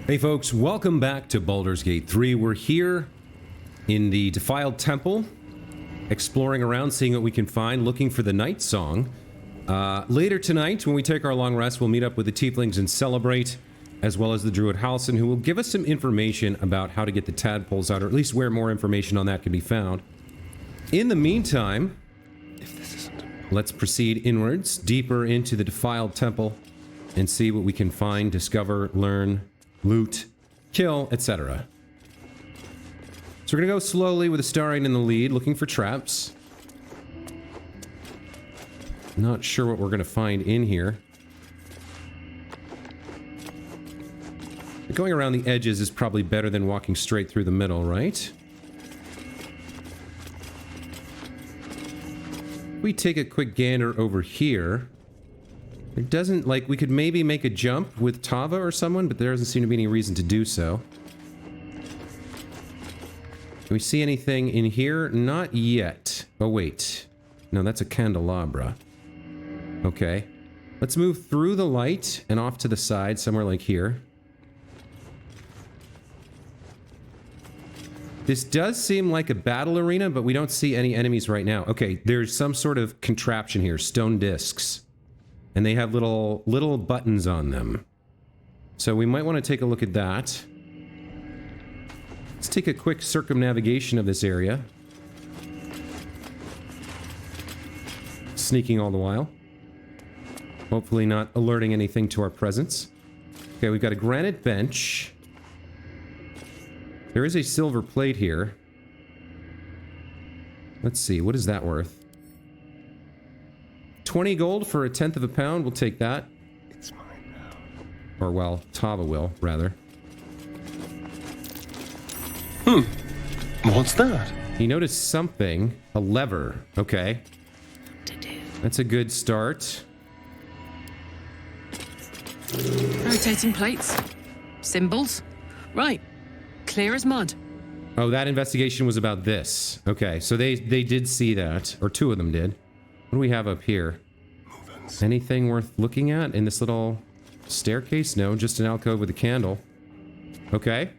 Hey folks, welcome back to Baldur's Gate 3. We're here in the Defiled Temple, exploring around, seeing what we can find, looking for the Nightsong. Later tonight, when we take our long rest, we'll meet up with the Tieflings and celebrate, as well as the Druid Halsin, who will give us some information about how to get the Tadpoles out, or at least where more information on that can be found. In the meantime, let's proceed inwards, deeper into the Defiled Temple, and see what we can find, discover, learn, loot, kill, etc. So we're gonna go slowly with Astarion in the lead, looking for traps. Not sure what we're gonna find in here. Going around the edges is probably better than walking straight through the middle, right? We take a quick gander over here. It doesn't, like, we could maybe make a jump with Tava or someone, but there doesn't seem to be any reason to do so. Can we see anything in here? Not yet. Oh, wait. No, that's a candelabra. Okay. Let's move through the light and off to the side, somewhere like here. This does seem like a battle arena, but we don't see any enemies right now. Okay, there's some sort of contraption here, stone discs. And they have little buttons on them. So we might want to take a look at that. Let's take a quick circumnavigation of this area. Sneaking all the while. Hopefully not alerting anything to our presence. Okay, we've got a granite bench. There is a silver plate here. Let's see, what is that worth? 20 gold for a tenth of a pound. We'll take that. It's mine now. Or, well, Tava will, rather. What's that? He noticed something. A lever. Okay. That's a good start. Rotating plates. Symbols. Right. Clear as mud. Oh, that investigation was about this. Okay, so they did see that. Or two of them did. What do we have up here? Anything worth looking at in this little staircase? No, just an alcove with a candle. Okay.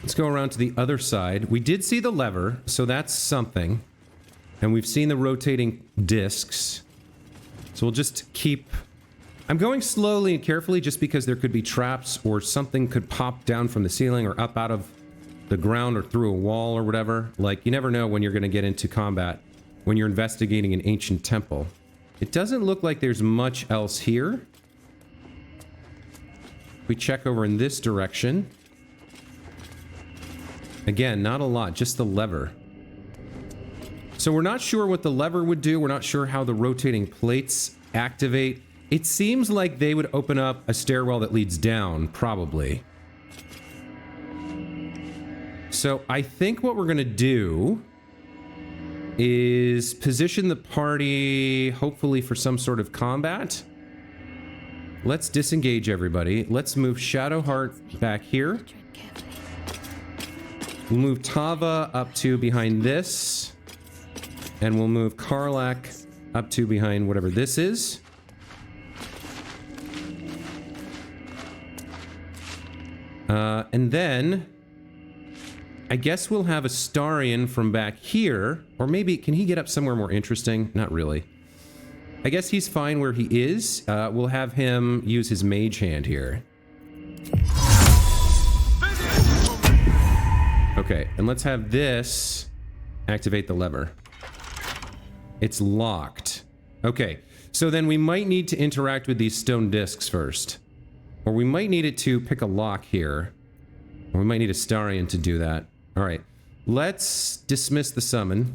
Let's go around to the other side. We did see the lever, so that's something. And we've seen the rotating discs. So we'll just keep... I'm going slowly and carefully just because there could be traps or something could pop down from the ceiling or up out of the ground or through a wall or whatever. Like, you never know when you're going to get into combat when you're investigating an ancient temple. It doesn't look like there's much else here. We check over in this direction. Again, not a lot, just the lever. So we're not sure what the lever would do. We're not sure how the rotating plates activate. It seems like they would open up a stairwell that leads down, probably. So I think what we're going to do is position the party, hopefully for some sort of combat. Let's disengage everybody. Let's move Shadowheart back here. We'll move Tava up to behind this. And we'll move Karlach up to behind whatever this is. And then... I guess we'll have Astarion from back here. Or maybe, can he get up somewhere more interesting? Not really. I guess he's fine where he is. We'll have him use his mage hand here. Okay, and let's have this activate the lever. It's locked. Okay, so then we might need to interact with these stone discs first. Or we might need it to pick a lock here. Or we might need Astarion to do that. Alright, let's dismiss the summon.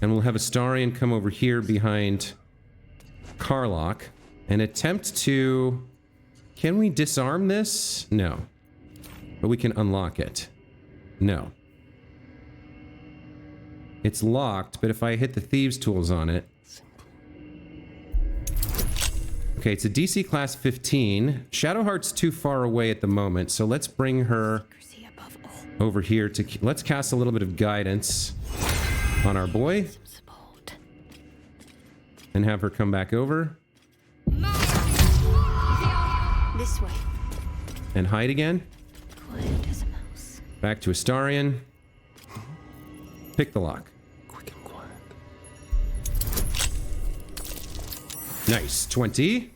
And we'll have Astarion come over here behind Karlach and attempt to... Can we disarm this? No. But we can unlock it. No. It's locked, but if I hit the Thieves' Tools on it... Okay, it's a DC class 15. Shadowheart's too far away at the moment, so let's bring her over here to... Let's cast a little bit of guidance on our boy. and have her come back over. This way. And hide again. Quiet as a mouse. Back to Astarion. Pick the lock. Quick and quiet. Nice. 20.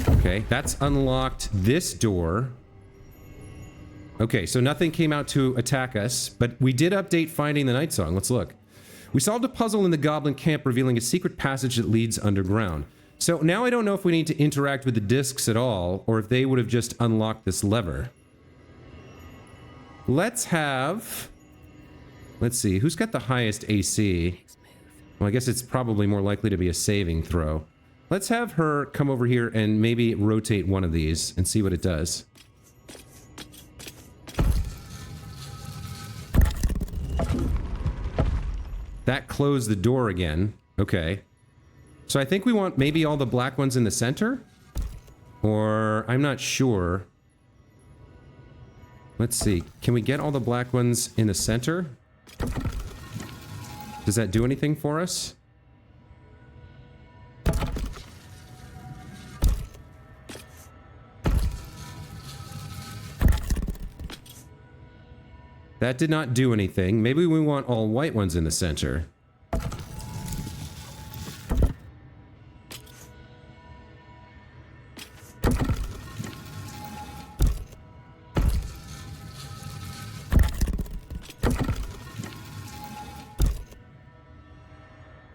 Okay, that's unlocked this door. Okay, so nothing came out to attack us, but we did update finding the Nightsong. Let's look. We solved a puzzle in the goblin camp revealing a secret passage that leads underground. So now I don't know if we need to interact with the discs at all, or if they would have just unlocked this lever. Let's see, who's got the highest AC? Well, I guess it's probably more likely to be a saving throw. Let's have her come over here and maybe rotate one of these and see what it does. That closed the door again. Okay. So I think we want maybe all the black ones in the center? Or I'm not sure. Let's see. Can we get all the black ones in the center? Does that do anything for us? That did not do anything. Maybe we want all white ones in the center.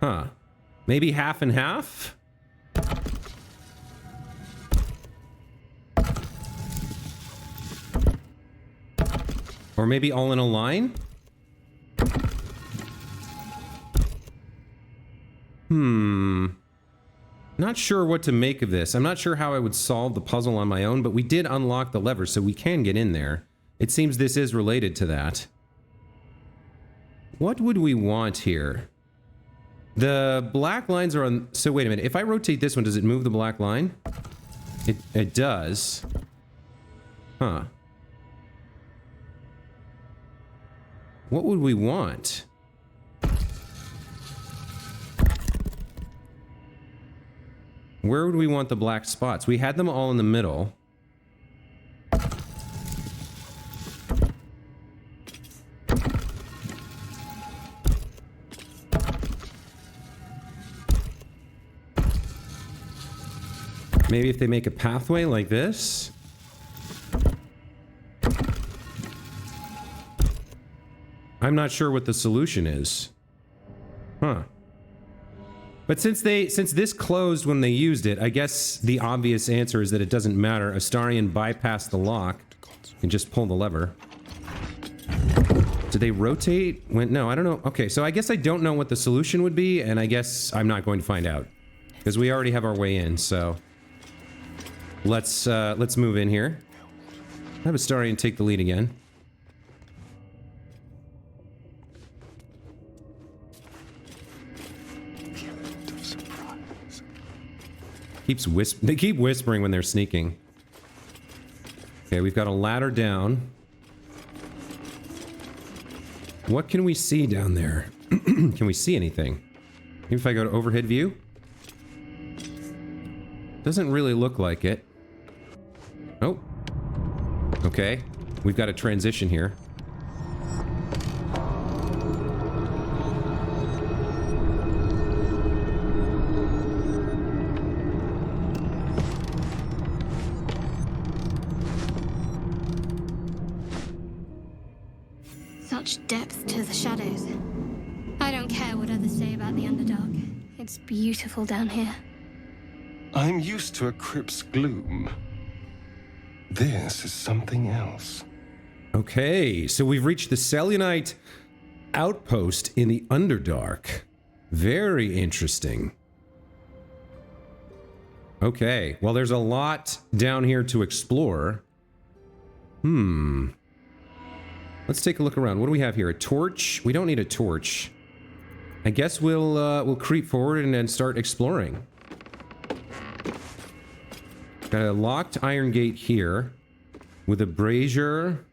Huh. Maybe half and half? Or maybe all in a line? Not sure what to make of this. I'm not sure how I would solve the puzzle on my own, but we did unlock the lever, so we can get in there. It seems this is related to that. What would we want here? The black lines are on... So wait a minute. If I rotate this one, does it move the black line? It does. Huh. What would we want? Where would we want the black spots? We had them all in the middle. Maybe if they make a pathway like this? I'm not sure what the solution is. Huh. But since this closed when they used it, I guess the obvious answer is that it doesn't matter. Astarion bypassed the lock and just pull the lever. Did they rotate? No, I don't know. Okay, so I guess I don't know what the solution would be, and I guess I'm not going to find out. Because we already have our way in, so... Let's move in here. Have Astarion take the lead again. They keep whispering when they're sneaking. Okay, we've got a ladder down. What can we see down there? Can we see anything? Maybe if I go to overhead view? Doesn't really look like it. Oh. Okay. We've got a transition here. Such depth to the shadows. I don't care what others say about the Underdark. It's beautiful down here. I'm used to a crypt's gloom. This is something else. Okay, so we've reached the Selenite outpost in the Underdark. Very interesting. Okay, well, there's a lot down here to explore. Let's take a look around. What do we have here? A torch? We don't need a torch. I guess we'll creep forward and then start exploring. Got a locked iron gate here with a brazier.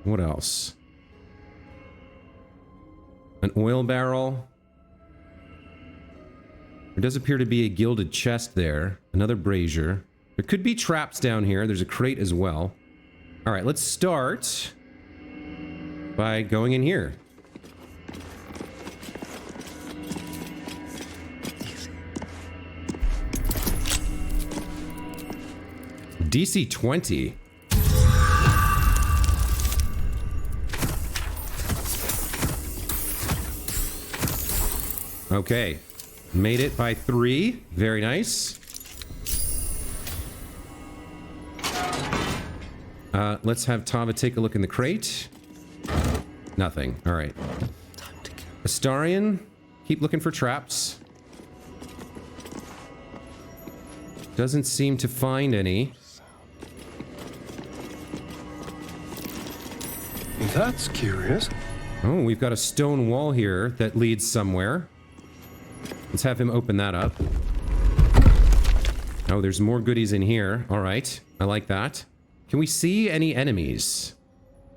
What else? An oil barrel. There does appear to be a gilded chest there. Another brazier. There could be traps down here. There's a crate as well. All right, let's start by going in here. DC 20. Okay. Made it by 3. Very nice. Let's have Tava take a look in the crate. Nothing. All right. Astarion, keep looking for traps. Doesn't seem to find any. That's curious. Oh, we've got a stone wall here that leads somewhere. Let's have him open that up. Oh, there's more goodies in here. All right. I like that. Can we see any enemies?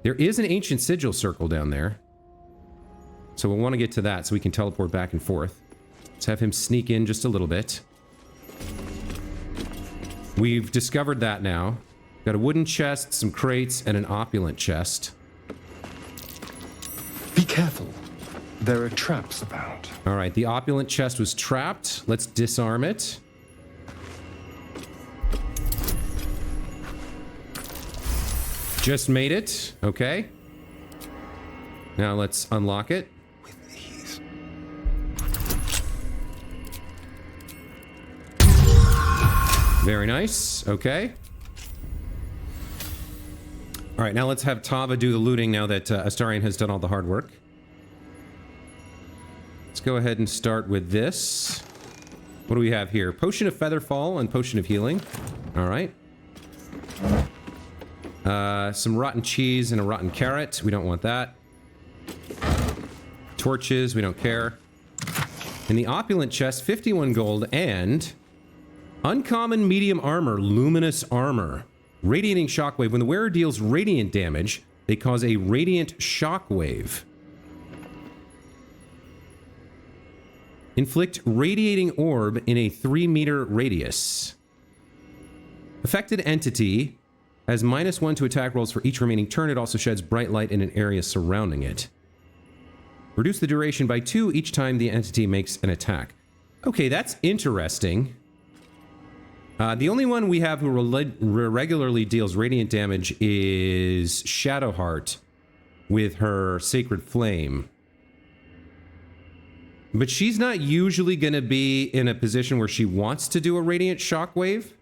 There is an ancient sigil circle down there. So we'll want to get to that so we can teleport back and forth. Let's have him sneak in just a little bit. We've discovered that now. Got a wooden chest, some crates, and an opulent chest. Be careful. There are traps about. All right, the opulent chest was trapped. Let's disarm it. Just made it. Okay. Now let's unlock it. With ease. Very nice. Okay. All right, now let's have Tava do the looting now that Astarion has done all the hard work. Let's go ahead and start with this. What do we have here? Potion of Featherfall and Potion of Healing. All right. Some rotten cheese and a rotten carrot. We don't want that. Torches. We don't care. In the opulent chest, 51 gold and uncommon medium armor, luminous armor. Radiating shockwave. When the wearer deals radiant damage, they cause a radiant shockwave. Inflict radiating orb in a 3-meter radius. Affected entity has -1 to attack rolls for each remaining turn. It also sheds bright light in an area surrounding it. Reduce the duration by 2 each time the entity makes an attack. Okay, that's interesting. The only one we have who regularly deals radiant damage is Shadowheart with her Sacred Flame. But she's not usually going to be in a position where she wants to do a radiant shockwave.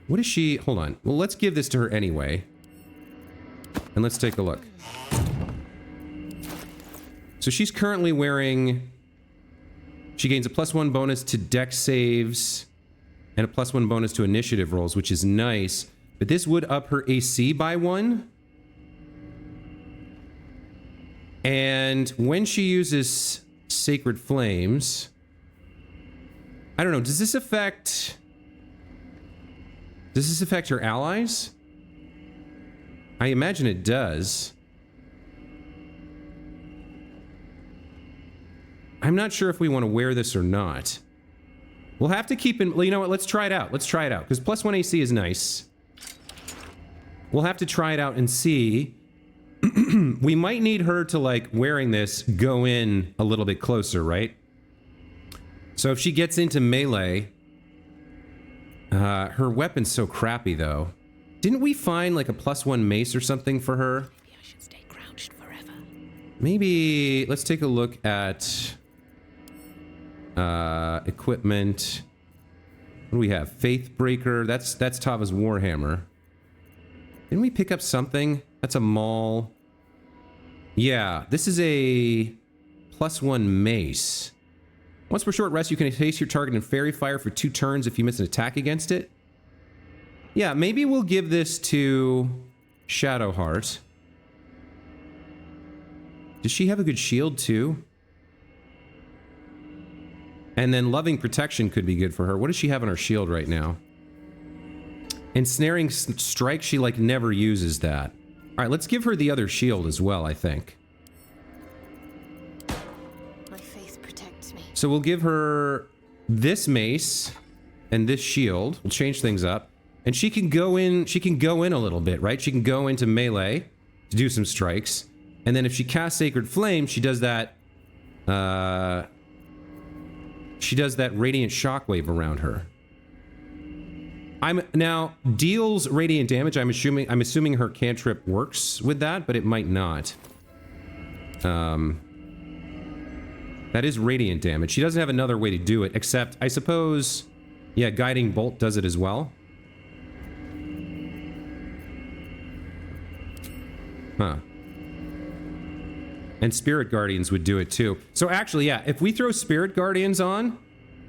What is she? Hold on. Well, let's give this to her anyway. And let's take a look. So she's currently wearing... She gains a +1 bonus to dex saves and a +1 bonus to initiative rolls, which is nice. But this would up her AC by 1. And when she uses Sacred Flames... I don't know, does this affect... Does this affect her allies? I imagine it does. I'm not sure if we want to wear this or not. We'll have to keep in... You know what? Let's try it out. Let's try it out. Because +1 AC is nice. We'll have to try it out and see. We might need her to, like, wearing this, go in a little bit closer, right? So if she gets into melee... her weapon's so crappy, though. Didn't we find, like, a +1 mace or something for her? Maybe I should stay crouched forever. Maybe... Let's take a look at... equipment. What do we have? Faithbreaker. That's Tava's Warhammer. Didn't we pick up something? That's a maul. Yeah, this is a +1 mace. Once per short rest, you can haste your target in fairy fire for 2 turns if you miss an attack against it. Yeah, maybe we'll give this to Shadowheart. Does she have a good shield too? And then Loving Protection could be good for her. What does she have on her shield right now? Ensnaring Strike, she like never uses that. All right, let's give her the other shield as well, I think. My faith protects me. So we'll give her this mace and this shield. We'll change things up. And she can go in a little bit, right? She can go into melee to do some strikes. And then if she casts Sacred Flame, she does that radiant shockwave around her. Now deals radiant damage. I'm assuming her cantrip works with that, but it might not. That is radiant damage. She doesn't have another way to do it, except, I suppose, yeah, Guiding Bolt does it as well. Huh. And Spirit Guardians would do it too. So actually, yeah, if we throw Spirit Guardians on,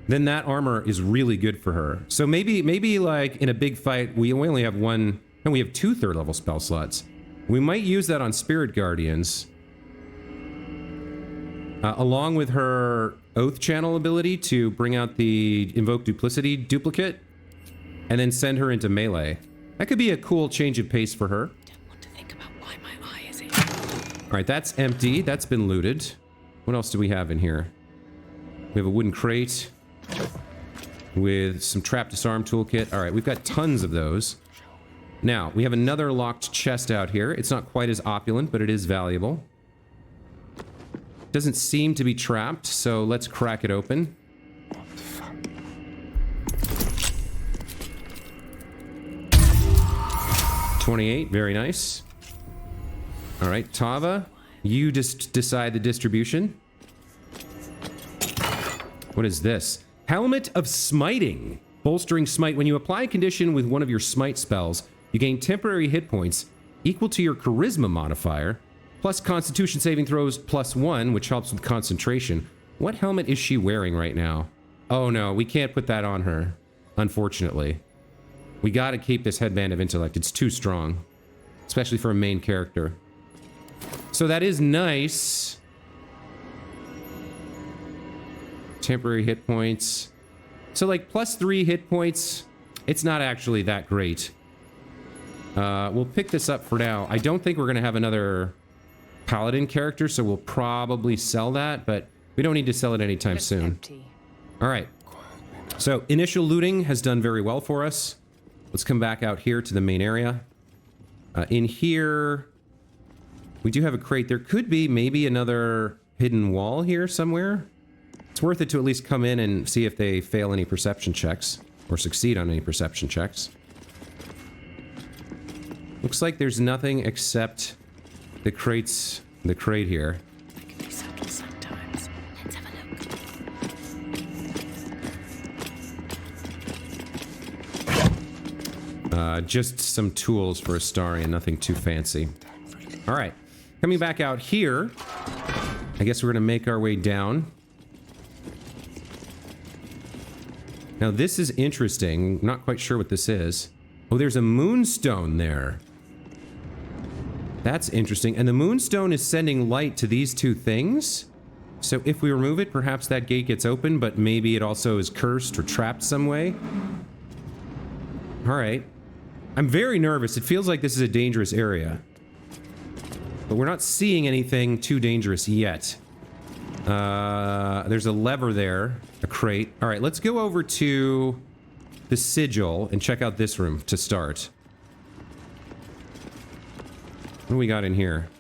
then that armor is really good for her. So maybe like in a big fight, we only have one, and we have 2 third level spell slots. We might use that on Spirit Guardians. Along with her Oath Channel ability to bring out the Invoke Duplicity duplicate, and then send her into melee. That could be a cool change of pace for her. Don't want to think about why my eye is in. Alright, that's empty. That's been looted. What else do we have in here? We have a wooden crate with some trap disarm toolkit. Alright, we've got tons of those. Now, we have another locked chest out here. It's not quite as opulent, but it is valuable. Doesn't seem to be trapped, so let's crack it open. 28, very nice. All right, Tava, you just decide the distribution. What is this? Helmet of Smiting. Bolstering Smite. When you apply a condition with one of your Smite spells, you gain temporary hit points equal to your Charisma modifier, plus Constitution saving throws +1, which helps with concentration. What helmet is she wearing right now? Oh no, we can't put that on her, unfortunately. We gotta keep this Headband of Intellect. It's too strong, especially for a main character. So that is nice. Temporary hit points. So like +3 hit points, it's not actually that great. We'll pick this up for now. I don't think we're gonna have another Paladin character, so we'll probably sell that, but we don't need to sell it anytime soon. All right. So initial looting has done very well for us. Let's come back out here to the main area. In here, we do have a crate. There could be maybe another hidden wall here somewhere. It's worth it to at least come in and see if they fail any perception checks or succeed on any perception checks. Looks like there's nothing except the crate here. I can be subtle sometimes. Let's have a look. Just some tools for Astarion, nothing too fancy. All right, coming back out here, I guess we're gonna make our way down. Now this is interesting. Not quite sure what this is. Oh, there's a moonstone there. That's interesting. And the moonstone is sending light to these 2 things. So if we remove it, perhaps that gate gets open, but maybe it also is cursed or trapped some way. All right. I'm very nervous. It feels like this is a dangerous area. But we're not seeing anything too dangerous yet. There's a lever there, a crate. All right, let's go over to the sigil and check out this room to start. What do we got in here?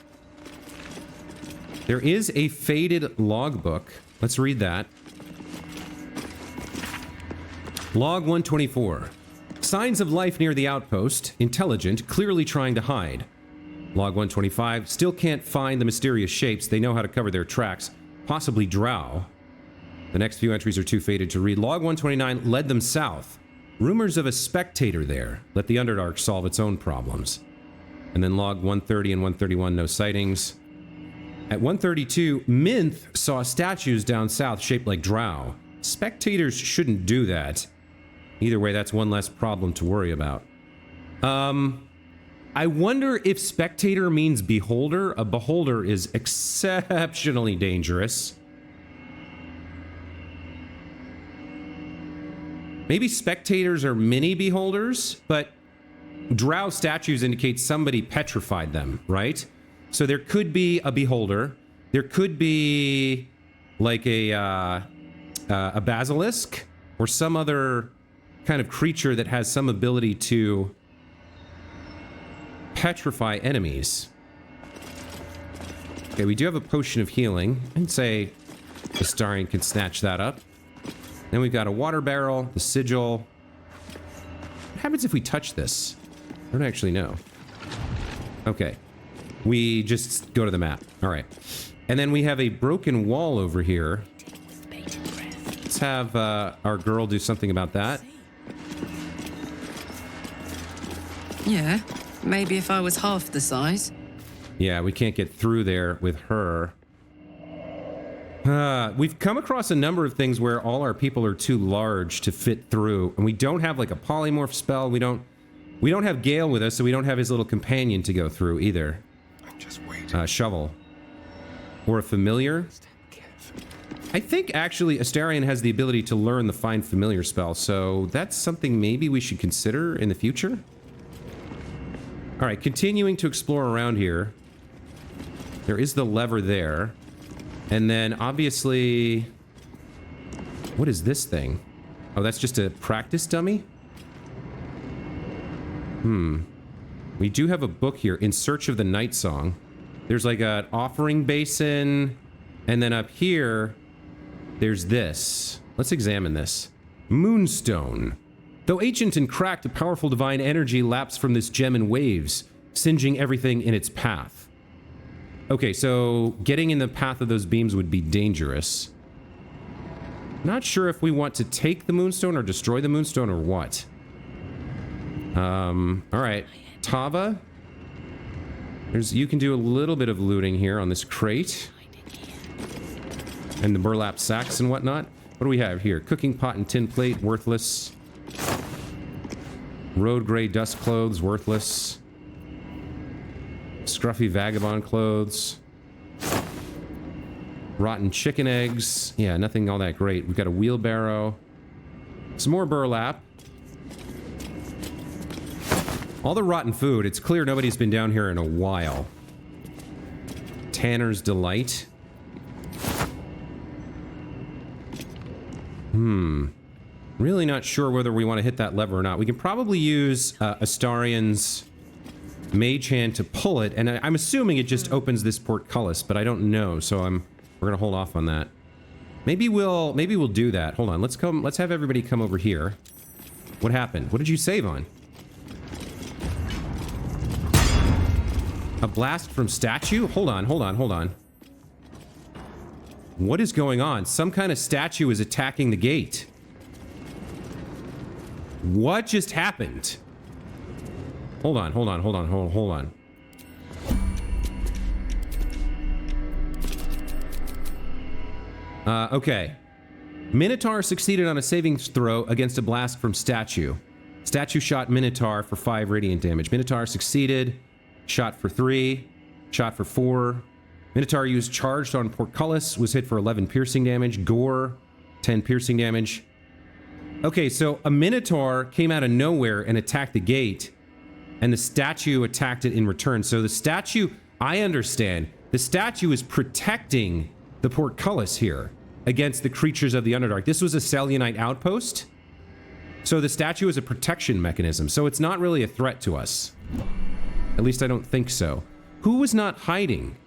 There is a faded logbook. Let's read that. Log 124. Signs of life near the outpost. Intelligent, clearly trying to hide. Log 125. Still can't find the mysterious shapes. They know how to cover their tracks. Possibly drow. The next few entries are too faded to read. Log 129 led them south. Rumors of a spectator there. Let the Underdark solve its own problems. And then log 130 and 131, no sightings. At 132, Minth saw statues down south shaped like drow. Spectators shouldn't do that. Either way, that's one less problem to worry about. I wonder if spectator means beholder. A beholder is exceptionally dangerous. Maybe spectators are mini beholders, but drow statues indicate somebody petrified them, right? So there could be a beholder. There could be like a a basilisk or some other kind of creature that has some ability to petrify enemies. Okay, we do have a potion of healing. I'd say Astarion can snatch that up. Then we've got a water barrel, the sigil. What happens if we touch this? I don't actually know. Okay. We just go to the map. All right. And then we have a broken wall over here. Let's have our girl do something about that. Yeah, maybe if I was half the size. Yeah, we can't get through there with her. We've come across a number of things where all our people are too large to fit through, and we don't have like a polymorph spell. We don't have Gale with us, so we don't have his little companion to go through either. I'm just waiting. Shovel. Or a familiar. I think actually Astarion has the ability to learn the Find Familiar spell, so that's something maybe we should consider in the future. All right, continuing to explore around here. There is the lever there. And then obviously, what is this thing? Oh, that's just a practice dummy? We do have a book here, In Search of the Nightsong. There's like an offering basin, and then up here, there's this. Let's examine this. Moonstone. Though ancient and cracked, a powerful divine energy laps from this gem in waves, singeing everything in its path. Okay, so getting in the path of those beams would be dangerous. Not sure if we want to take the Moonstone or destroy the Moonstone or what. All right. Tava. You can do a little bit of looting here on this crate. And the burlap sacks and whatnot. What do we have here? Cooking pot and tin plate, worthless. Road gray dust clothes, worthless. Scruffy vagabond clothes. Rotten chicken eggs. Yeah, nothing all that great. We've got a wheelbarrow. Some more burlap. All the rotten food. It's clear nobody's been down here in a while. Tanner's Delight. Really not sure whether we want to hit that lever or not. We can probably use Astarion's Mage Hand to pull it, and I'm assuming it just opens this portcullis, but I don't know, so we're gonna hold off on that. Maybe we'll do that. Hold on, let's have everybody come over here. What happened? What did you save on? A blast from statue? Hold on. What is going on? Some kind of statue is attacking the gate. What just happened? Hold on. Okay. Minotaur succeeded on a saving throw against a blast from statue. Statue shot Minotaur for 5 radiant damage. Minotaur succeeded. Shot for 3. Shot for 4. Minotaur used charged on portcullis. Was hit for 11 piercing damage. Gore, 10 piercing damage. Okay, so a Minotaur came out of nowhere and attacked the gate, and the statue attacked it in return. So the statue, I understand, the statue is protecting the portcullis here against the creatures of the Underdark. This was a Selionite outpost, so the statue is a protection mechanism, so it's not really a threat to us. At least I don't think so. Who was not hiding?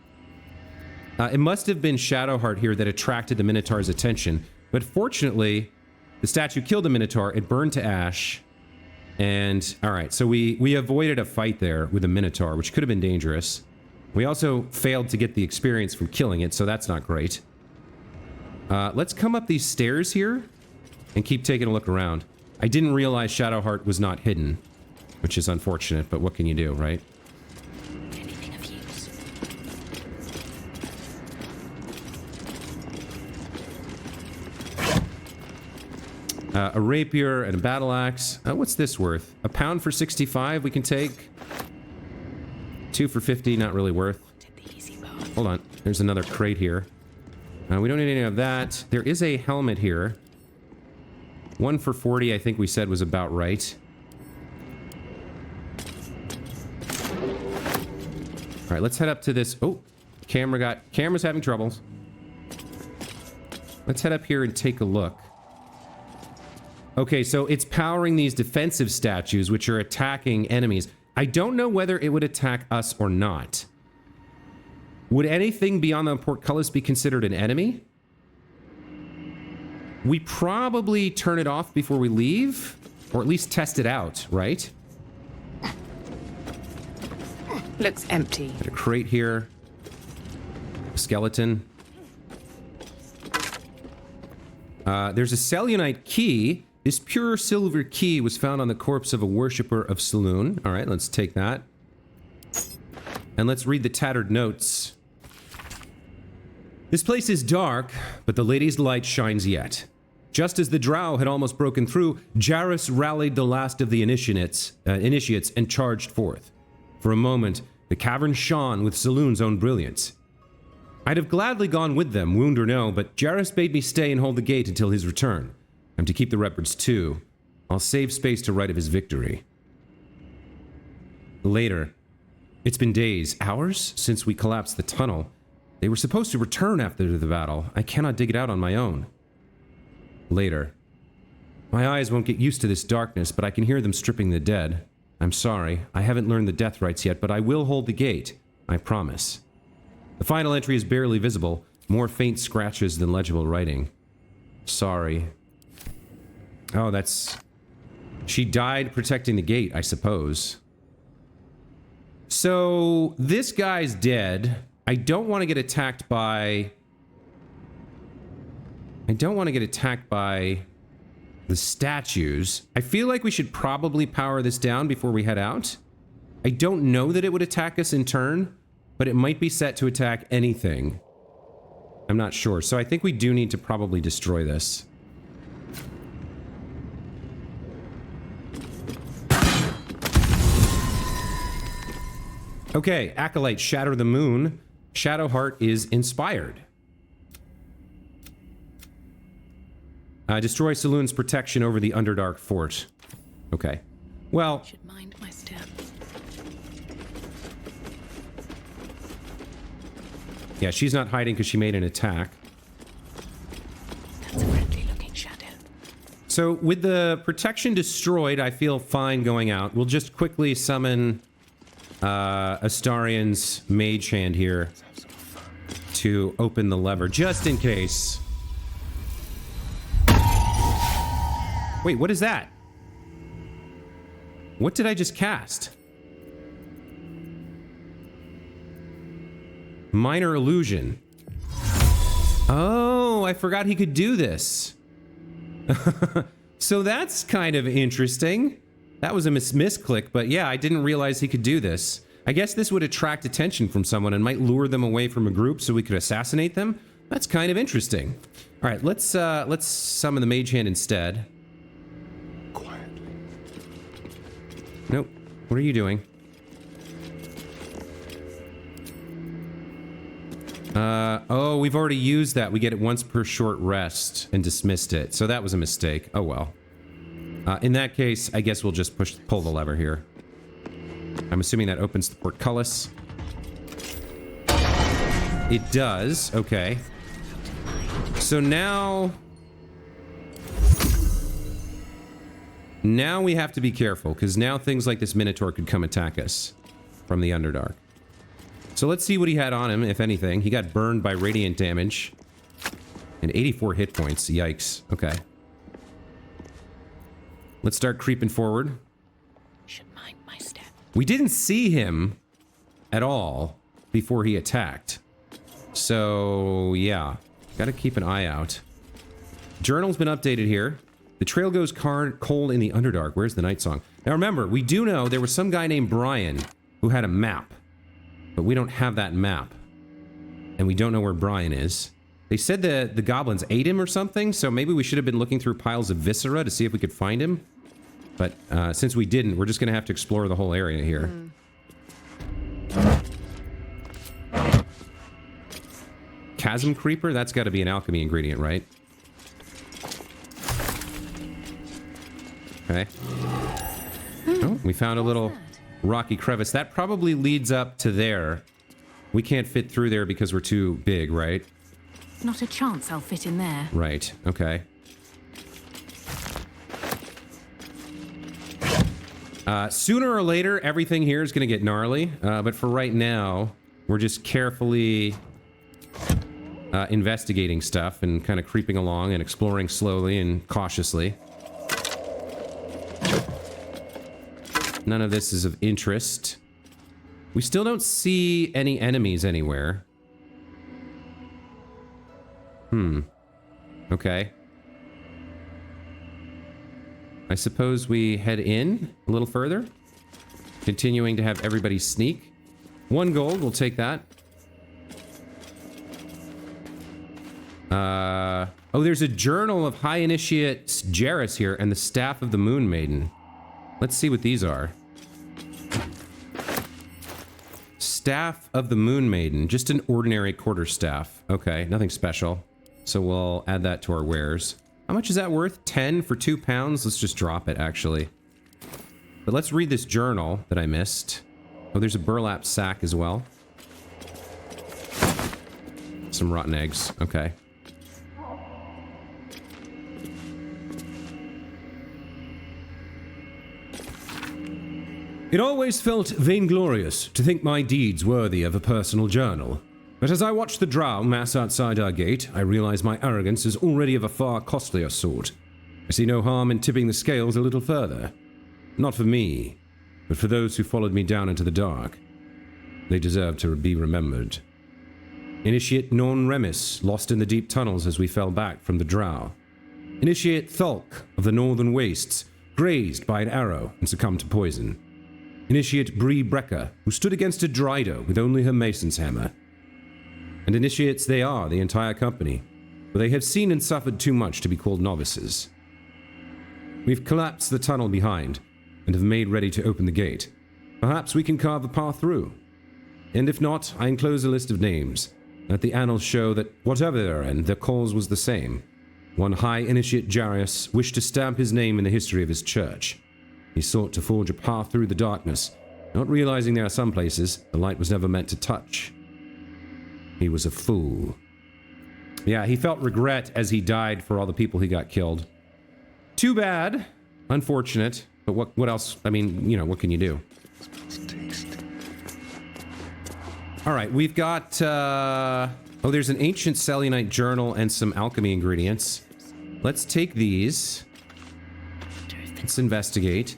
It must have been Shadowheart here that attracted the Minotaur's attention, but fortunately, the statue killed the Minotaur, it burned to ash, and alright, so we avoided a fight there with the Minotaur, which could have been dangerous. We also failed to get the experience from killing it, so that's not great. Let's come up these stairs here and keep taking a look around. I didn't realize Shadowheart was not hidden, which is unfortunate, but what can you do, right? Anything of use? A rapier and a battle axe. What's this worth? A pound for 65 we can take. 2 for 50, not really worth. Hold on, there's another crate here. We don't need any of that. There is a helmet here. 1 for 40, I think we said was about right. All right, let's head up to this. Oh, camera's having troubles. Let's head up here and take a look. Okay, so it's powering these defensive statues, which are attacking enemies. I don't know whether it would attack us or not. Would anything beyond the portcullis be considered an enemy? We probably turn it off before we leave, or at least test it out, right? Looks empty. Got a crate here. A skeleton. There's a Selûnite key. This pure silver key was found on the corpse of a worshipper of Selûne. All right, let's take that. And let's read the tattered notes. This place is dark, but the lady's light shines yet. Just as the drow had almost broken through, Jarrus rallied the last of the initiates and charged forth. For a moment, the cavern shone with Selûne's own brilliance. I'd have gladly gone with them, wound or no, but Jarrus bade me stay and hold the gate until his return. I'm to keep the records too. I'll save space to write of his victory. Later. It's been days, hours, since we collapsed the tunnel. They were supposed to return after the battle. I cannot dig it out on my own. Later. My eyes won't get used to this darkness, but I can hear them stripping the dead. I'm sorry, I haven't learned the death rites yet, but I will hold the gate. I promise. The final entry is barely visible, more faint scratches than legible writing. Sorry. Oh, that's... She died protecting the gate, I suppose. So, this guy's dead. I don't want to get attacked by... the statues. I feel like we should probably power this down before we head out. I don't know that it would attack us in turn, but it might be set to attack anything. I'm not sure. So I think we do need to probably destroy this. Okay, Acolyte, Shatter the Moon. Shadowheart is inspired. Destroy Selûne's protection over the Underdark fort. Okay. Well... Should mind my step. Yeah, she's not hiding because she made an attack. That's a friendly-looking shadow. So, with the protection destroyed, I feel fine going out. We'll just quickly summon Astarion's Mage Hand here to open the lever, just in case. Wait, what is that? What did I just cast? Minor illusion. Oh, I forgot he could do this. So that's kind of interesting. That was a misclick, but yeah, I didn't realize he could do this. I guess this would attract attention from someone and might lure them away from a group so we could assassinate them. That's kind of interesting. All right, let's summon the Mage Hand instead. Quietly. Nope. What are you doing? Oh, we've already used that. We get it once per short rest and dismissed it. So that was a mistake. Oh well. In that case, I guess we'll just pull the lever here. I'm assuming that opens the portcullis. It does. Okay. So now we have to be careful, because now things like this Minotaur could come attack us from the Underdark. So let's see what he had on him, if anything. He got burned by radiant damage. And 84 hit points. Yikes. Okay. Let's start creeping forward. Should mind my step. We didn't see him at all before he attacked. So, yeah. Gotta keep an eye out. Journal's been updated here. The trail goes cold in the Underdark. Where's the Nightsong? Now remember, we do know there was some guy named Brian who had a map. But we don't have that map. And we don't know where Brian is. They said that the goblins ate him or something, so maybe we should have been looking through piles of viscera to see if we could find him. But since we didn't, we're just going to have to explore the whole area here. Chasm Creeper? That's got to be an alchemy ingredient, right? Okay. Oh, we found a little rocky crevice. That probably leads up to there. We can't fit through there because we're too big, right? Not a chance I'll fit in there. Right, okay. Sooner or later, everything here is going to get gnarly, but for right now, we're just carefully investigating stuff and kind of creeping along and exploring slowly and cautiously. None of this is of interest. We still don't see any enemies anywhere. Okay. I suppose we head in a little further, continuing to have everybody sneak. 1 gold, we'll take that. Oh, there's a journal of High Initiate Jarrus here and the Staff of the Moon Maiden. Let's see what these are. Staff of the Moon Maiden, just an ordinary quarterstaff. Okay, nothing special. So we'll add that to our wares. How much is that worth? 10 for 2 pounds? Let's just drop it, actually. But let's read this journal that I missed. Oh, there's a burlap sack as well. Some rotten eggs. Okay. It always felt vainglorious to think my deeds worthy of a personal journal. But as I watch the drow mass outside our gate, I realize my arrogance is already of a far costlier sort. I see no harm in tipping the scales a little further. Not for me, but for those who followed me down into the dark. They deserve to be remembered. Initiate Non Remis, lost in the deep tunnels as we fell back from the drow. Initiate Thulk of the Northern Wastes, grazed by an arrow and succumbed to poison. Initiate Bree Brecker, who stood against a Drydo with only her mason's hammer. And initiates they are, the entire company, for they have seen and suffered too much to be called novices. We've collapsed the tunnel behind, and have made ready to open the gate. Perhaps we can carve a path through. And if not, I enclose a list of names. Let the annals show that whatever their end, their cause was the same. One High Initiate Jarrus wished to stamp his name in the history of his church. He sought to forge a path through the darkness, not realizing there are some places the light was never meant to touch. He was a fool. Yeah, he felt regret as he died for all the people he got killed. Too bad. Unfortunate. But what else? I mean, you know, what can you do? All right, we've got... oh, there's an ancient Selenite journal and some alchemy ingredients. Let's take these. Let's investigate.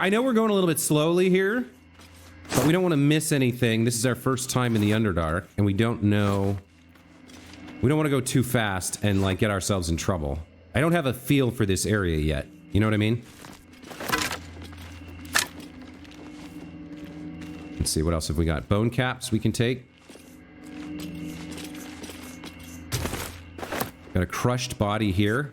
I know we're going a little bit slowly here, but we don't want to miss anything. This is our first time in the Underdark, and we don't know... We don't want to go too fast and, like, get ourselves in trouble. I don't have a feel for this area yet. You know what I mean? Let's see, what else have we got? Bone caps we can take. Got a crushed body here.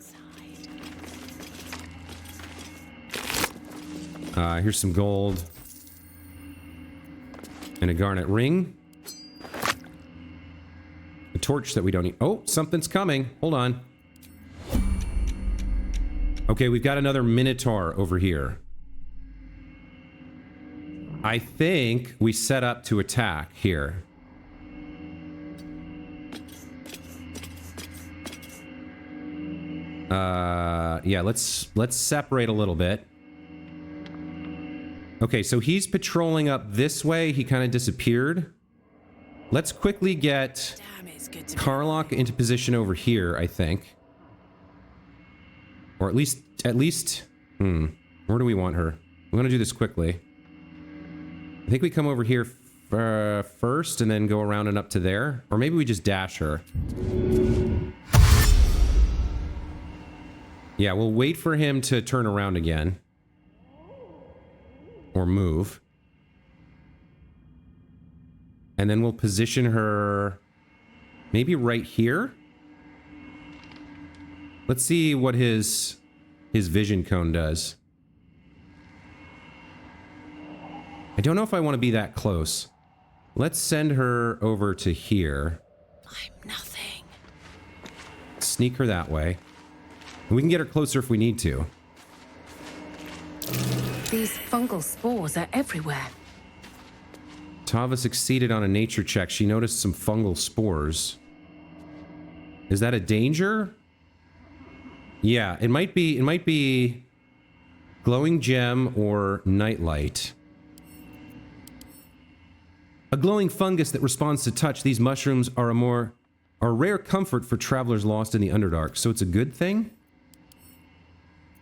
Here's some gold. And a garnet ring. A torch that we don't need. Oh, something's coming. Hold on. Okay, we've got another Minotaur over here. I think we set up to attack here. Yeah, let's separate a little bit. Okay, so he's patrolling up this way. He kind of disappeared. Let's quickly get Karlach into position over here, I think. Or at least, where do we want her? We're gonna do this quickly. I think we come over here first and then go around and up to there. Or maybe we just dash her. Yeah, we'll wait for him to turn around again. Or move. And then we'll position her maybe right here. Let's see what his vision cone does. I don't know if I want to be that close. Let's send her over to here. I'm nothing. Sneak her that way. And we can get her closer if we need to. These fungal spores are everywhere. Tava succeeded on a nature check. She noticed some fungal spores. Is that a danger? Yeah, it might be glowing gem or nightlight. A glowing fungus that responds to touch. These mushrooms are a rare comfort for travelers lost in the Underdark. So it's a good thing?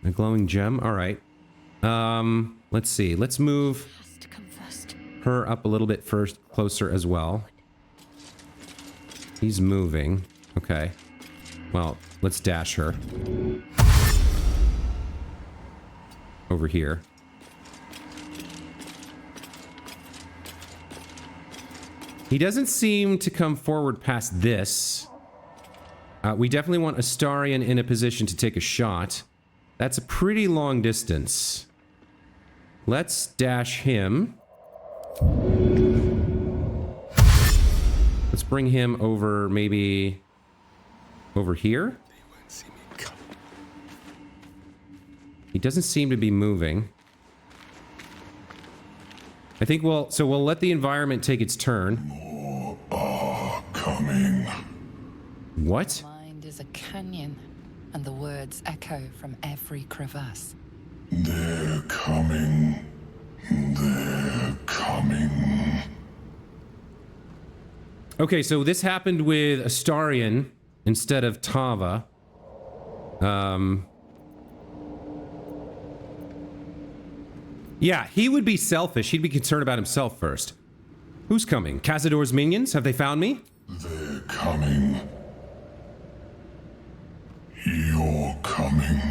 A glowing gem? Alright. Let's see. Let's move Has to come first. her up a little bit first, closer as well. He's moving. Okay. Well, let's dash her. Over here. He doesn't seem to come forward past this. We definitely want Astarion in a position to take a shot. That's a pretty long distance. Let's dash him. Let's bring him over, maybe over here. He doesn't seem to be moving. I think we'll let the environment take its turn. More are coming. What? Mind is a canyon, and the words echo from every crevasse. They're coming. They're coming. Okay, so this happened with Astarion instead of Tava. Yeah, he would be selfish. He'd be concerned about himself first. Who's coming? Cazador's minions? Have they found me? They're coming. You're coming.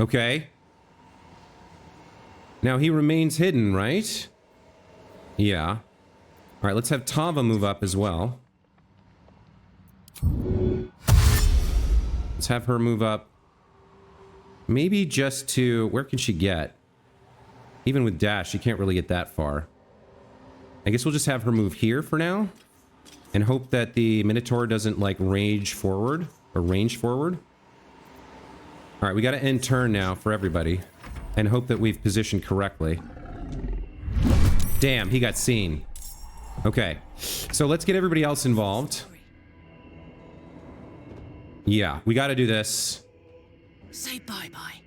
Okay. Now he remains hidden, right? Yeah. Alright, let's have Tava move up as well. Let's have her move up. Maybe just to... Where can she get? Even with dash, she can't really get that far. I guess we'll just have her move here for now. And hope that the Minotaur doesn't, like, range forward. Or range forward. Alright, we gotta end turn now for everybody. And hope that we've positioned correctly. Damn, he got seen. Okay. So let's get everybody else involved. Yeah, we gotta do this. Say bye-bye.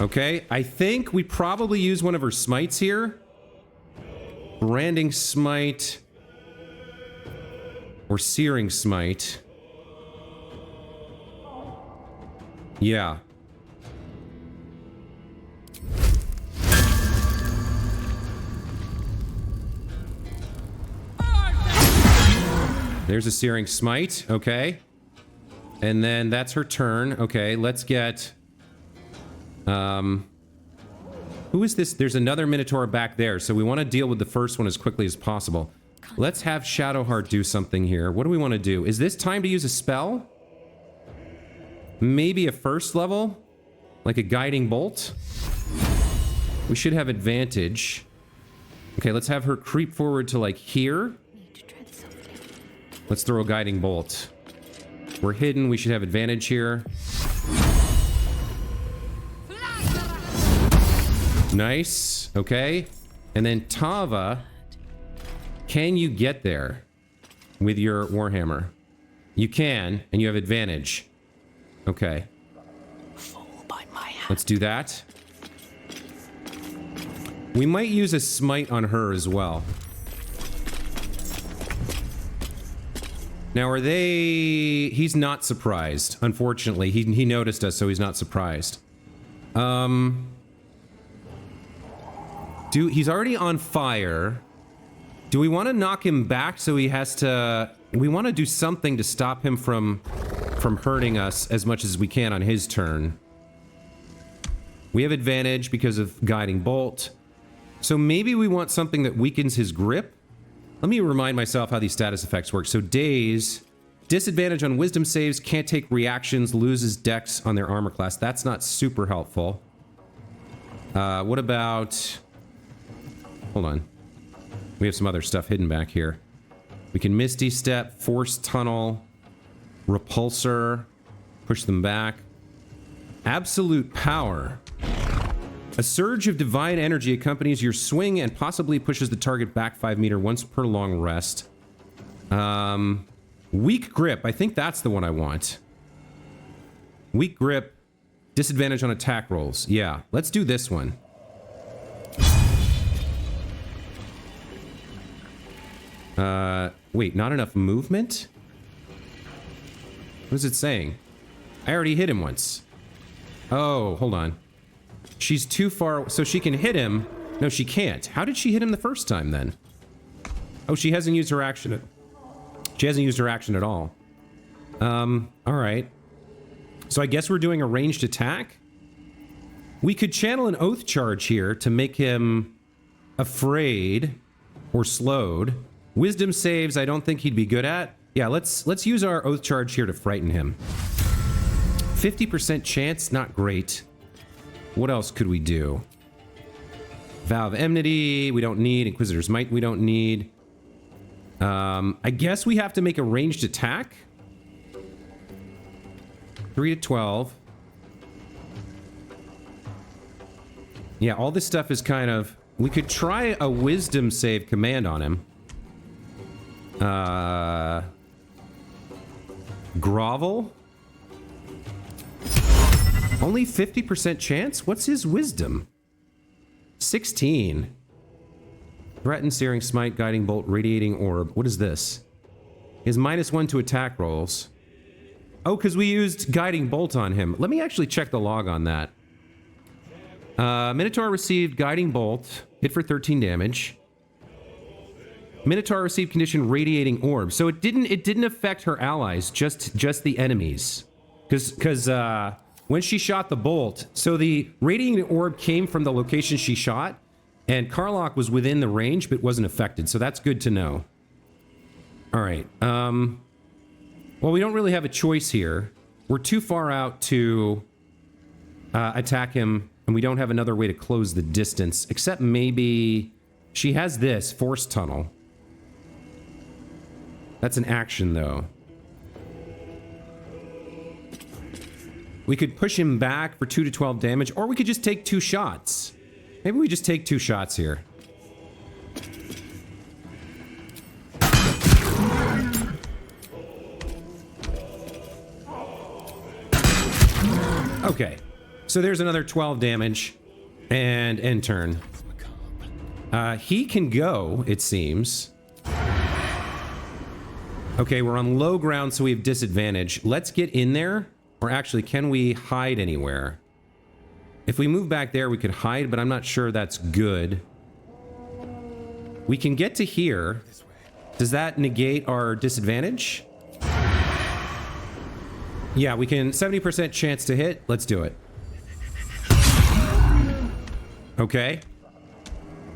Okay, I think we probably use one of her smites here. Branding smite. Or searing smite. Yeah. There's a searing smite. Okay. And then that's her turn. Okay, let's get... Who is this? There's another Minotaur back there, so we want to deal with the first one as quickly as possible. Let's have Shadowheart do something here. What do we want to do? Is this time to use a spell? Maybe a first level? Like a guiding bolt? We should have advantage. Okay, let's have her creep forward to like here. Let's throw a guiding bolt. We're hidden, we should have advantage here. Nice. Okay. And then Tava, can you get there with your Warhammer? You can, and you have advantage. Okay. Let's do that. We might use a smite on her as well. Now, are they... He's not surprised, unfortunately. He noticed us, so he's not surprised. He's already on fire. Do we want to knock him back so he has to... We want to do something to stop him from hurting us as much as we can on his turn. We have advantage because of Guiding Bolt. So maybe we want something that weakens his grip? Let me remind myself how these status effects work. So Daze, disadvantage on wisdom saves, can't take reactions, loses dex on their armor class. That's not super helpful. What about... Hold on. We have some other stuff hidden back here. We can Misty Step, Force Tunnel, Repulsor, push them back. Absolute Power. A surge of divine energy accompanies your swing and possibly pushes the target back 5 meters once per long rest. Weak grip. I think that's the one I want. Weak grip. Disadvantage on attack rolls. Yeah, let's do this one. Wait, not enough movement? What is it saying? I already hit him once. Oh, hold on. She's too far, so she can hit him. No, she can't. How did she hit him the first time then? Oh, she hasn't used her action. She hasn't used her action at all. All right. So I guess we're doing a ranged attack. We could channel an oath charge here to make him afraid or slowed. Wisdom saves, I don't think he'd be good at. Yeah, let's use our oath charge here to frighten him. 50% chance, not great. What else could we do? Vow of Enmity, we don't need. Inquisitor's Might, we don't need. I guess we have to make a ranged attack. 3 to 12. Yeah, all this stuff is kind of... We could try a wisdom save command on him. Grovel? Only 50% chance? What's his wisdom? 16. Threaten, Searing Smite, Guiding Bolt, Radiating Orb. What is this? He has -1 to attack rolls. Oh, because we used Guiding Bolt on him. Let me actually check the log on that. Minotaur received Guiding Bolt. Hit for 13 damage. Minotaur received condition Radiating Orb. So it didn't affect her allies, just the enemies. Because when she shot the bolt, so the Radiating Orb came from the location she shot, and Karlach was within the range but wasn't affected. So that's good to know. All right. Well, we don't really have a choice here. We're too far out to attack him, and we don't have another way to close the distance, except maybe she has this Force Tunnel. That's an action, though. We could push him back for 2 to 12 damage, or we could just take 2 shots. Maybe we just take 2 shots here. Okay, so there's another 12 damage, and end turn. He can go, it seems. Okay, we're on low ground, so we have disadvantage. Let's get in there, or actually, can we hide anywhere? If we move back there, we could hide, but I'm not sure that's good. We can get to here. Does that negate our disadvantage? Yeah, we can. 70% chance to hit. Let's do it. Okay.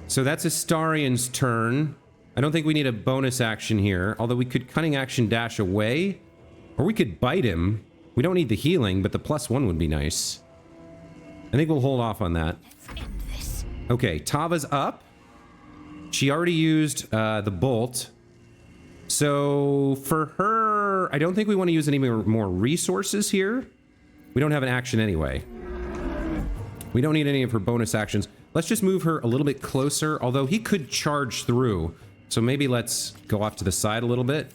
So that's Astarian's turn. I don't think we need a bonus action here, although we could cunning action dash away, or we could bite him. We don't need the healing, but the +1 would be nice. I think we'll hold off on that. Okay, Tava's up. She already used the bolt. So for her, I don't think we want to use any more resources here. We don't have an action anyway. We don't need any of her bonus actions. Let's just move her a little bit closer, although he could charge through. So maybe let's go off to the side a little bit.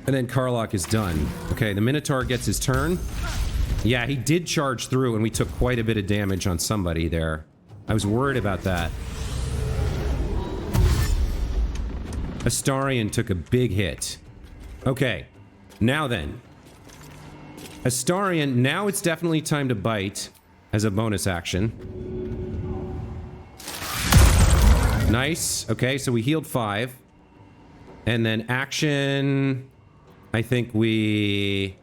And then Karlach is done. Okay, the Minotaur gets his turn. Yeah, he did charge through, and we took quite a bit of damage on somebody there. I was worried about that. Astarian took a big hit. Okay, now then. Astarian, now it's definitely time to bite as a bonus action. Nice. Okay, so we healed 5. And then action... I think we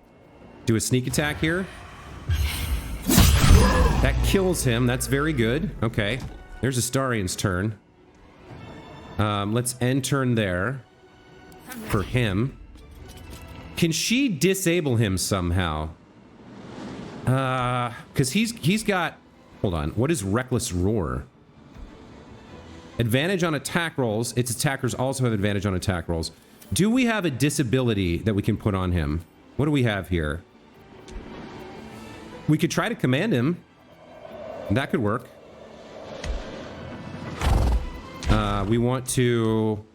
do a sneak attack here. That kills him. That's very good. Okay. There's Astarian's turn. Let's end turn there for him. Can she disable him somehow? Because he's got... Hold on. What is Reckless Roar? Advantage on attack rolls. Its attackers also have advantage on attack rolls. Do we have a disability that we can put on him? What do we have here? We could try to command him. That could work. We want to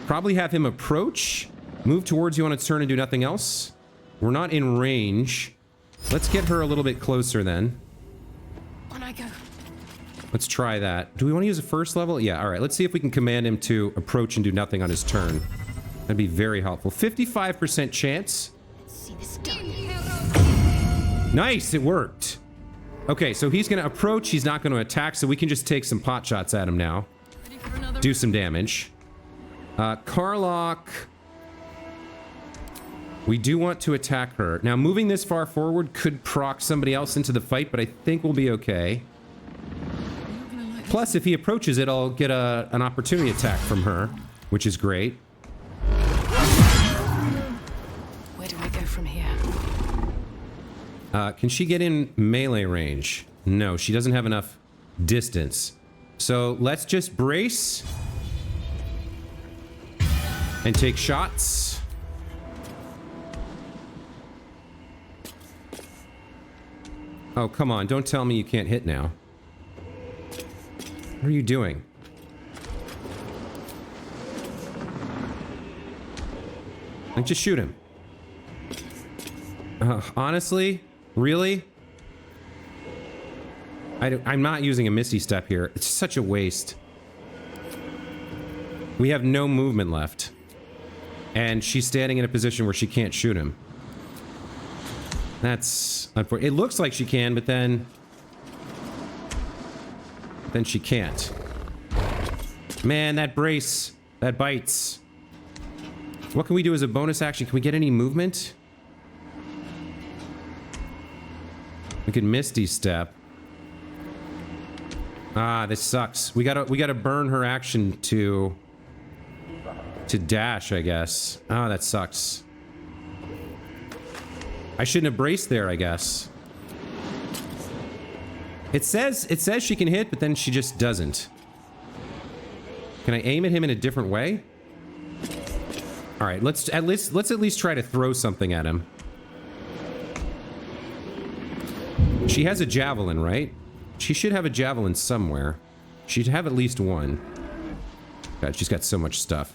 probably have him approach, move towards you on its turn and do nothing else. We're not in range. Let's get her a little bit closer then. On I go. Let's try that. Do we want to use a first level? Yeah, all right. Let's see if we can command him to approach and do nothing on his turn. That'd be very helpful. 55% chance. Let's see this done. Nice, it worked. Okay, so he's going to approach. He's not going to attack, so we can just take some pot shots at him now. Do some damage. Karlach. We do want to attack her. Now, moving this far forward could proc somebody else into the fight, but I think we'll be okay. Plus, if he approaches it, I'll get an opportunity attack from her, which is great. Where do I go from here? Can she get in melee range? No, she doesn't have enough distance. So let's just brace and take shots. Oh, come on. Don't tell me you can't hit now. What are you doing? Like, just shoot him. Honestly? Really? I'm not using a Misty Step here. It's such a waste. We have no movement left. And she's standing in a position where she can't shoot him. That's unfortunate. It looks like she can, but then she can't. Man, that brace, that bites. What can we do as a bonus action? Can we get any movement? We could Misty Step. Ah, this sucks. We gotta burn her action to dash, I guess. Ah, that sucks. I shouldn't have braced there, I guess. It says she can hit, but then she just doesn't. Can I aim at him in a different way? All right, let's at least try to throw something at him. She has a javelin, right? She should have a javelin somewhere. She'd have at least one. God, she's got so much stuff.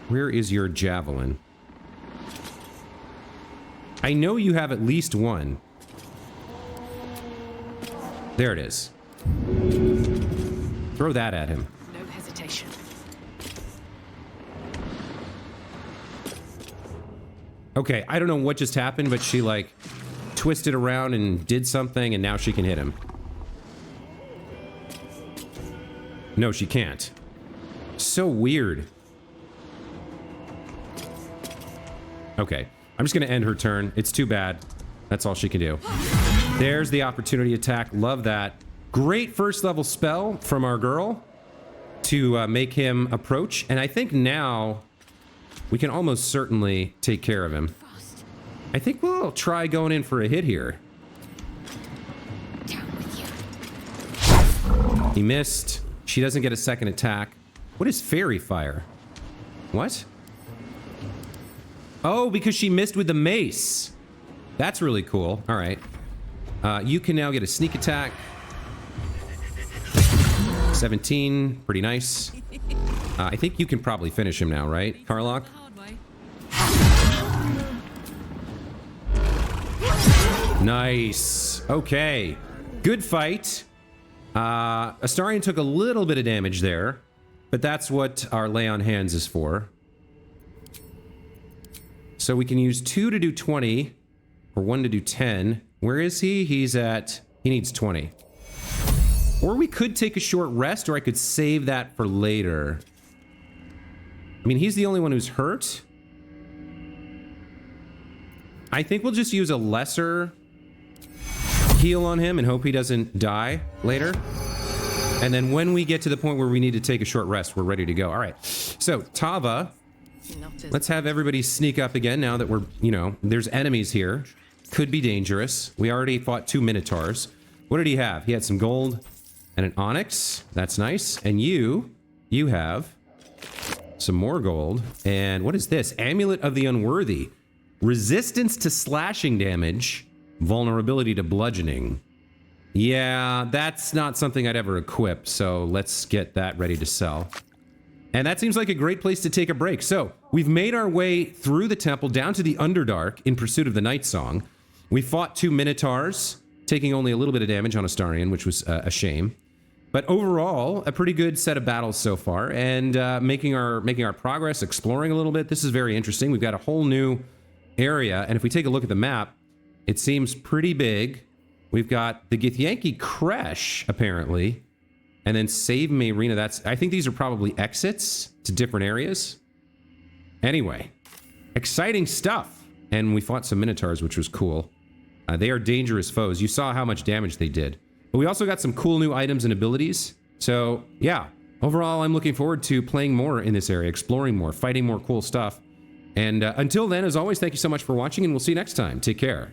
Where is your javelin? I know you have at least one. There it is. Throw that at him. No hesitation. Okay, I don't know what just happened, but she, like, twisted around and did something, and now she can hit him. No, she can't. So weird. Okay, I'm just gonna end her turn. It's too bad. That's all she can do. There's the opportunity attack. Love that. Great first level spell from our girl to make him approach. And I think now we can almost certainly take care of him. I think we'll try going in for a hit here. Down with you. He missed. She doesn't get a second attack. What is fairy fire? What? Oh, because she missed with the mace. That's really cool. All right. You can now get a sneak attack. 17. Pretty nice. I think you can probably finish him now, right, Karlach? Nice. Okay. Good fight. Astarion took a little bit of damage there, but that's what our lay on hands is for. So we can use 2 to do 20, or 1 to do 10. Where is he? He needs 20. Or we could take a short rest, or I could save that for later. I mean, he's the only one who's hurt. I think we'll just use a lesser heal on him and hope he doesn't die later. And then when we get to the point where we need to take a short rest, we're ready to go. All right. So, Tava, let's have everybody sneak up again now that we're, there's enemies here. Could be dangerous. We already fought 2 minotaurs. What did he have? He had some gold and an onyx. That's nice. And you have some more gold. And what is this? Amulet of the Unworthy. Resistance to slashing damage Vulnerability to bludgeoning. Yeah, that's not something I'd ever equip, so let's get that ready to sell. And that seems like a great place to take a break. So, we've made our way through the temple down to the Underdark in pursuit of the Nightsong. We fought 2 Minotaurs, taking only a little bit of damage on Astarion, which was a shame. But overall, a pretty good set of battles so far, and making our progress, exploring a little bit. This is very interesting. We've got a whole new area, and if we take a look at the map, it seems pretty big. We've got the Githyanki Creche, apparently, and then Save Me Arena. I think these are probably exits to different areas. Anyway, exciting stuff. And we fought some Minotaurs, which was cool. They are dangerous foes. You saw how much damage they did. But we also got some cool new items and abilities. So, yeah. Overall, I'm looking forward to playing more in this area, exploring more, fighting more cool stuff. And until then, as always, thank you so much for watching, and we'll see you next time. Take care.